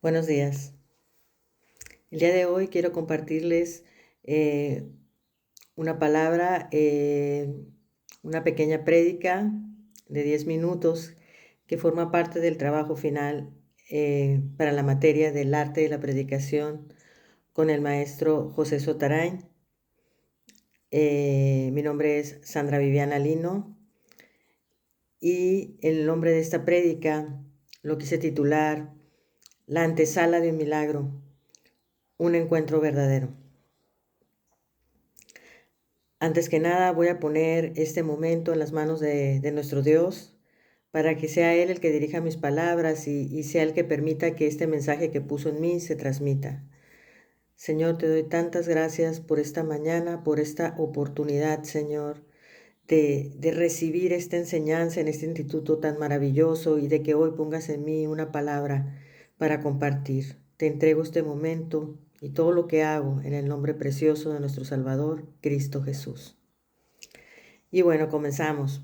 Buenos días. El día de hoy quiero compartirles eh, una palabra, una pequeña prédica de 10 minutos que forma parte del trabajo final para la materia del arte de la predicación con el maestro José Sotarain. Mi nombre es Sandra Viviana Lino y el nombre de esta prédica lo quise titular La antesala de un milagro, un encuentro verdadero. Antes que nada, voy a poner este momento en las manos de nuestro Dios para que sea Él el que dirija mis palabras y sea el que permita que este mensaje que puso en mí se transmita. Señor, te doy tantas gracias por esta mañana, por esta oportunidad, Señor, de recibir esta enseñanza en este instituto tan maravilloso y de que hoy pongas en mí una palabra para compartir. Te entrego este momento y todo lo que hago en el nombre precioso de nuestro Salvador, Cristo Jesús. Y bueno, comenzamos.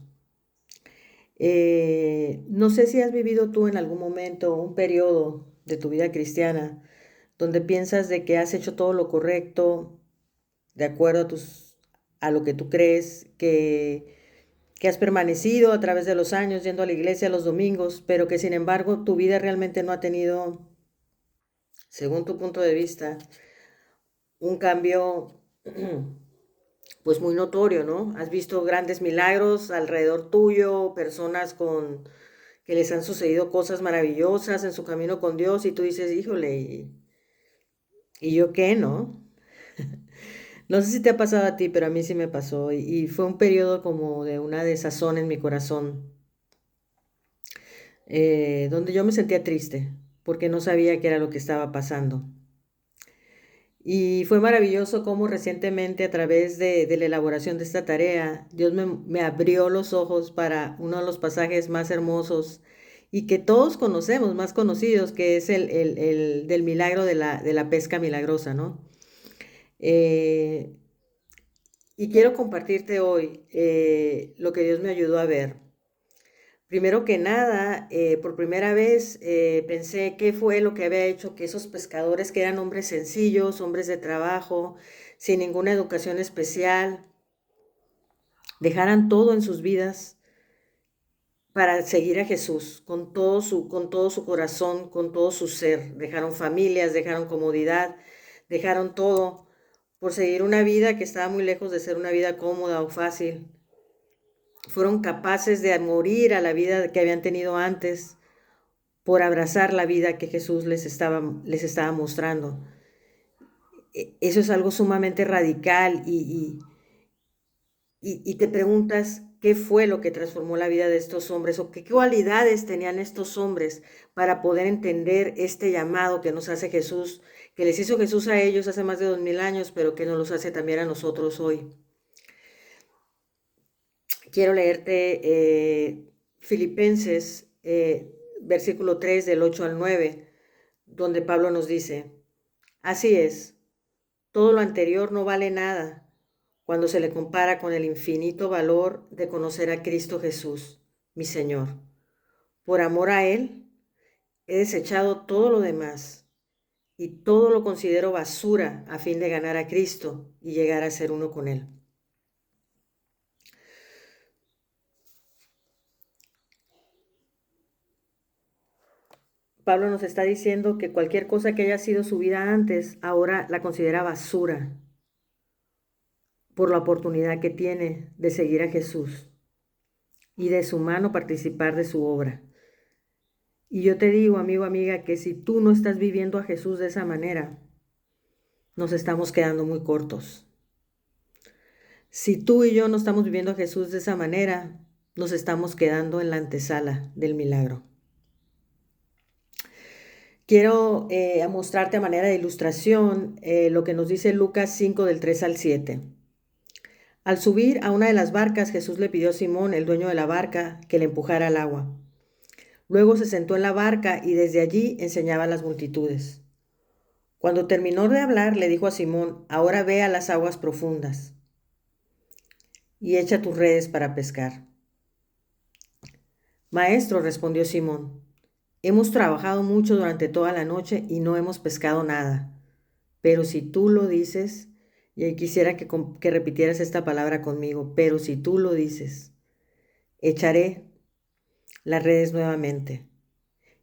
No sé si has vivido tú en algún momento un periodo de tu vida cristiana donde piensas de que has hecho todo lo correcto de acuerdo a lo que tú crees, que has permanecido a través de los años yendo a la iglesia los domingos, pero que sin embargo tu vida realmente no ha tenido, según tu punto de vista, un cambio pues muy notorio, ¿no? Has visto grandes milagros alrededor tuyo, personas que les han sucedido cosas maravillosas en su camino con Dios y tú dices, híjole, ¿y yo qué, no? No sé si te ha pasado a ti, pero a mí sí me pasó y fue un periodo como de una desazón en mi corazón, donde yo me sentía triste porque no sabía qué era lo que estaba pasando. Y fue maravilloso cómo recientemente a través de la elaboración de esta tarea, Dios me abrió los ojos para uno de los pasajes más hermosos y que todos conocemos, más conocidos, que es el del milagro de la pesca milagrosa, ¿no? Eh, y quiero compartirte hoy lo que Dios me ayudó a ver. Primero que nada, por primera vez pensé qué fue lo que había hecho que esos pescadores, que eran hombres sencillos, hombres de trabajo, sin ninguna educación especial, dejaran todo en sus vidas para seguir a Jesús con todo su corazón, con todo su ser. Dejaron familias, dejaron comodidad, dejaron todo por seguir una vida que estaba muy lejos de ser una vida cómoda o fácil. Fueron capaces de morir a la vida que habían tenido antes por abrazar la vida que Jesús les estaba mostrando. Eso es algo sumamente radical y te preguntas qué fue lo que transformó la vida de estos hombres o qué cualidades tenían estos hombres para poder entender este llamado que nos hace Jesús, que les hizo Jesús a ellos hace más de 2000 años, pero que nos los hace también a nosotros hoy. Quiero leerte Filipenses, versículo 3 del 8 al 9, donde Pablo nos dice, así es, todo lo anterior no vale nada cuando se le compara con el infinito valor de conocer a Cristo Jesús, mi Señor. Por amor a Él, he desechado todo lo demás y todo lo considero basura a fin de ganar a Cristo y llegar a ser uno con Él. Pablo nos está diciendo que cualquier cosa que haya sido su vida antes, ahora la considera basura por la oportunidad que tiene de seguir a Jesús y de su mano participar de su obra. Y yo te digo, amigo, amiga, que si tú no estás viviendo a Jesús de esa manera, nos estamos quedando muy cortos. Si tú y yo no estamos viviendo a Jesús de esa manera, nos estamos quedando en la antesala del milagro. Quiero mostrarte a manera de ilustración lo que nos dice Lucas 5 del 3 al 7. Al subir a una de las barcas, Jesús le pidió a Simón, el dueño de la barca, que le empujara al agua. Luego se sentó en la barca y desde allí enseñaba a las multitudes. Cuando terminó de hablar, le dijo a Simón, ahora ve a las aguas profundas y echa tus redes para pescar. Maestro, respondió Simón, Hemos trabajado mucho durante toda la noche y no hemos pescado nada. Pero si tú lo dices, y ahí quisiera que repitieras esta palabra conmigo, pero si tú lo dices, echaré las redes nuevamente.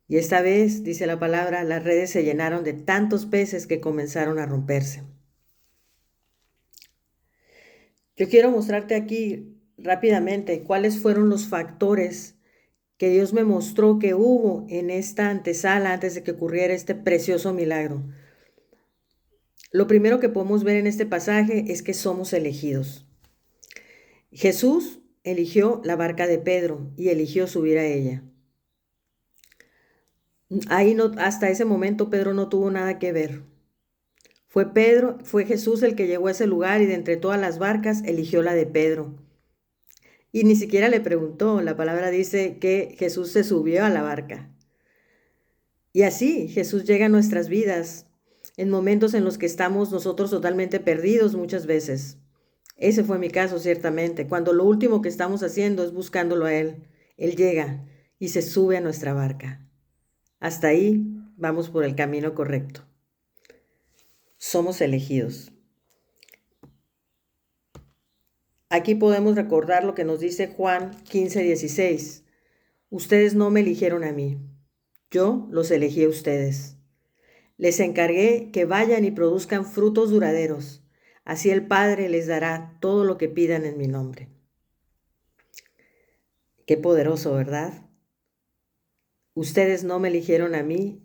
Y esta vez, dice la palabra, las redes se llenaron de tantos peces que comenzaron a romperse. Yo quiero mostrarte aquí rápidamente cuáles fueron los factores que Dios me mostró que hubo en esta antesala antes de que ocurriera este precioso milagro. Lo primero que podemos ver en este pasaje es que somos elegidos. Jesús eligió la barca de Pedro y eligió subir a ella. Ahí no, hasta ese momento Pedro no tuvo nada que ver. Fue Jesús el que llegó a ese lugar y de entre todas las barcas eligió la de Pedro. Y ni siquiera le preguntó, la palabra dice que Jesús se subió a la barca. Y así Jesús llega a nuestras vidas en momentos en los que estamos nosotros totalmente perdidos muchas veces. Ese fue mi caso, ciertamente, cuando lo último que estamos haciendo es buscándolo a Él. Él llega y se sube a nuestra barca. Hasta ahí vamos por el camino correcto. Somos elegidos. Aquí podemos recordar lo que nos dice Juan 15:16. Ustedes no me eligieron a mí, yo los elegí a ustedes. Les encargué que vayan y produzcan frutos duraderos. Así el Padre les dará todo lo que pidan en mi nombre. Qué poderoso, ¿verdad? Ustedes no me eligieron a mí,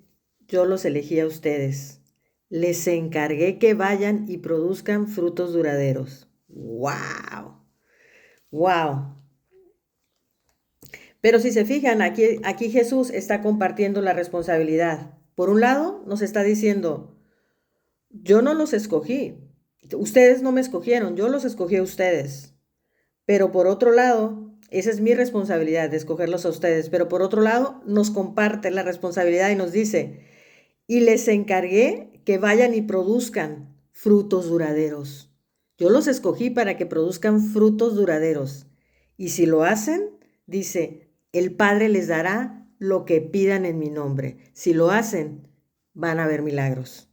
yo los elegí a ustedes. Les encargué que vayan y produzcan frutos duraderos. ¡Wow! ¡Wow! Pero si se fijan, aquí Jesús está compartiendo la responsabilidad. Por un lado, nos está diciendo, yo no los escogí, ustedes no me escogieron, yo los escogí a ustedes. Pero por otro lado, esa es mi responsabilidad de escogerlos a ustedes. Pero por otro lado, nos comparte la responsabilidad y nos dice, y les encargué que vayan y produzcan frutos duraderos. Yo los escogí para que produzcan frutos duraderos. Y si lo hacen, dice, el Padre les dará lo que pidan en mi nombre. Si lo hacen, van a ver milagros.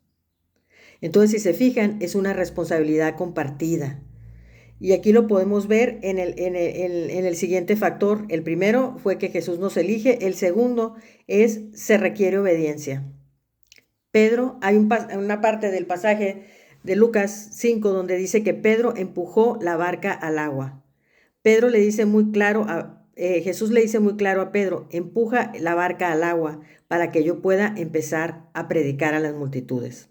Entonces, si se fijan, es una responsabilidad compartida. Y aquí lo podemos ver en el siguiente factor. El primero fue que Jesús nos elige. El segundo es, se requiere obediencia. Pedro, hay una parte del pasaje de Lucas 5 donde dice que Pedro empujó la barca al agua. Pedro le dice muy claro Jesús le dice muy claro a Pedro, empuja la barca al agua para que yo pueda empezar a predicar a las multitudes.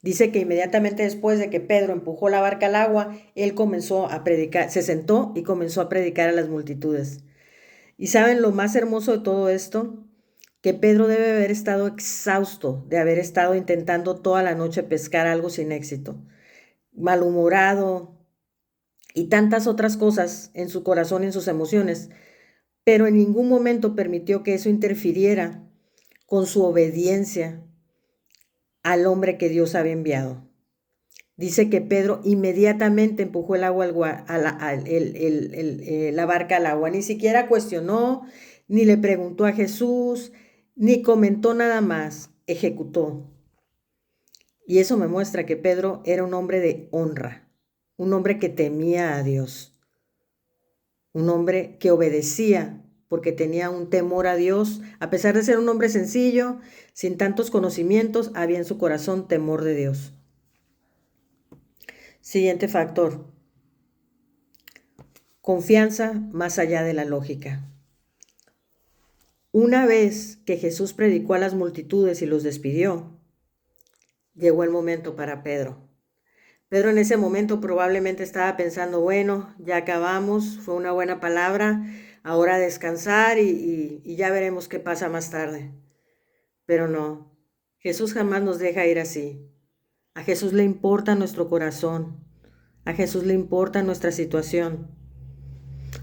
Dice que inmediatamente después de que Pedro empujó la barca al agua, él comenzó a predicar, se sentó y comenzó a predicar a las multitudes. ¿Y saben lo más hermoso de todo esto? Que Pedro debe haber estado exhausto de haber estado intentando toda la noche pescar algo sin éxito, malhumorado y tantas otras cosas en su corazón y en sus emociones, pero en ningún momento permitió que eso interfiriera con su obediencia al hombre que Dios había enviado. Dice que Pedro inmediatamente empujó el agua la barca al agua. Ni siquiera cuestionó, ni le preguntó a Jesús, ni comentó nada más. Ejecutó. Y eso me muestra que Pedro era un hombre de honra, un hombre que temía a Dios, un hombre que obedecía porque tenía un temor a Dios. A pesar de ser un hombre sencillo, sin tantos conocimientos, había en su corazón temor de Dios. Siguiente factor. Confianza más allá de la lógica. Una vez que Jesús predicó a las multitudes y los despidió, llegó el momento para Pedro. Pedro en ese momento probablemente estaba pensando, bueno, ya acabamos, fue una buena palabra, ahora a descansar y ya veremos qué pasa más tarde. Pero no, Jesús jamás nos deja ir así. A Jesús le importa nuestro corazón, a Jesús le importa nuestra situación.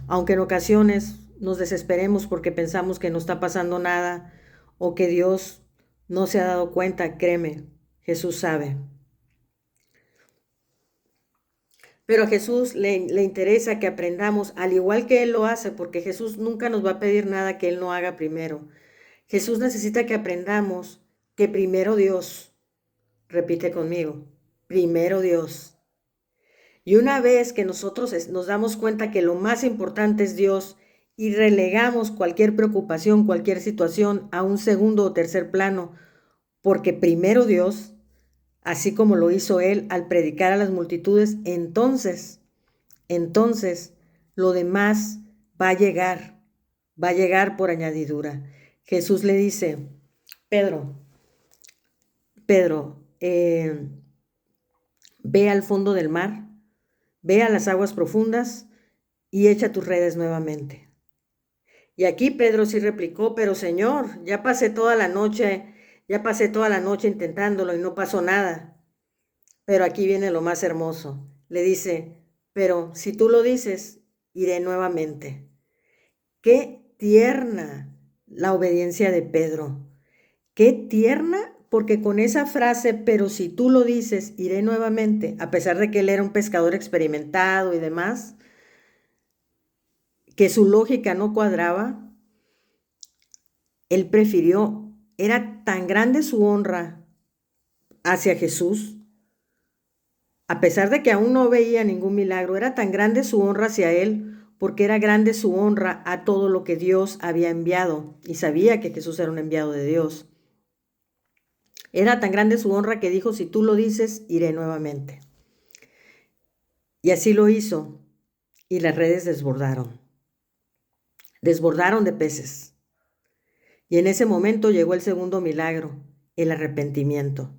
Aunque en ocasiones nos desesperemos porque pensamos que no está pasando nada o que Dios no se ha dado cuenta, créeme, Jesús sabe. Pero a Jesús le interesa que aprendamos, al igual que Él lo hace, porque Jesús nunca nos va a pedir nada que Él no haga primero. Jesús necesita que aprendamos que primero Dios, repite conmigo, primero Dios. Y una vez que nosotros nos damos cuenta que lo más importante es Dios y relegamos cualquier preocupación, cualquier situación a un segundo o tercer plano, porque primero Dios, así como lo hizo Él al predicar a las multitudes, entonces lo demás va a llegar por añadidura. Jesús le dice, Pedro, Pedro, ve al fondo del mar, ve a las aguas profundas y echa tus redes nuevamente. Y aquí Pedro sí replicó, pero Señor, ya pasé toda la noche intentándolo y no pasó nada. Pero aquí viene lo más hermoso. Le dice, pero si tú lo dices, iré nuevamente. Qué tierna la obediencia de Pedro. Qué tierna, porque con esa frase, pero si tú lo dices, iré nuevamente, a pesar de que él era un pescador experimentado y demás, que su lógica no cuadraba, él prefirió, era tan grande su honra hacia Jesús, a pesar de que aún no veía ningún milagro, era tan grande su honra hacia él, porque era grande su honra a todo lo que Dios había enviado, y sabía que Jesús era un enviado de Dios. Era tan grande su honra que dijo, si tú lo dices, iré nuevamente. Y así lo hizo, y las redes desbordaron de peces. Y en ese momento llegó el segundo milagro, el arrepentimiento,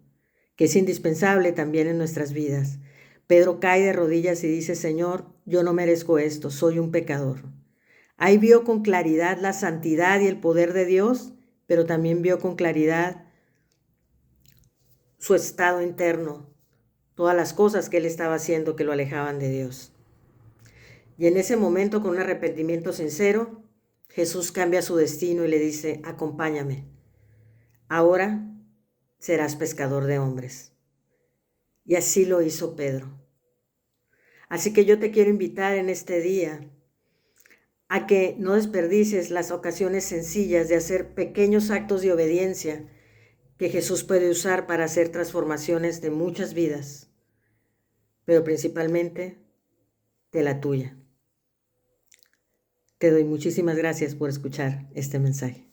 que es indispensable también en nuestras vidas. Pedro cae de rodillas y dice, Señor, yo no merezco esto, soy un pecador. Ahí vio con claridad la santidad y el poder de Dios, pero también vio con claridad su estado interno, todas las cosas que él estaba haciendo que lo alejaban de Dios. Y en ese momento, con un arrepentimiento sincero, Jesús cambia su destino y le dice, acompáñame. Ahora serás pescador de hombres. Y así lo hizo Pedro. Así que yo te quiero invitar en este día a que no desperdicies las ocasiones sencillas de hacer pequeños actos de obediencia que Jesús puede usar para hacer transformaciones de muchas vidas, pero principalmente de la tuya. Te doy muchísimas gracias por escuchar este mensaje.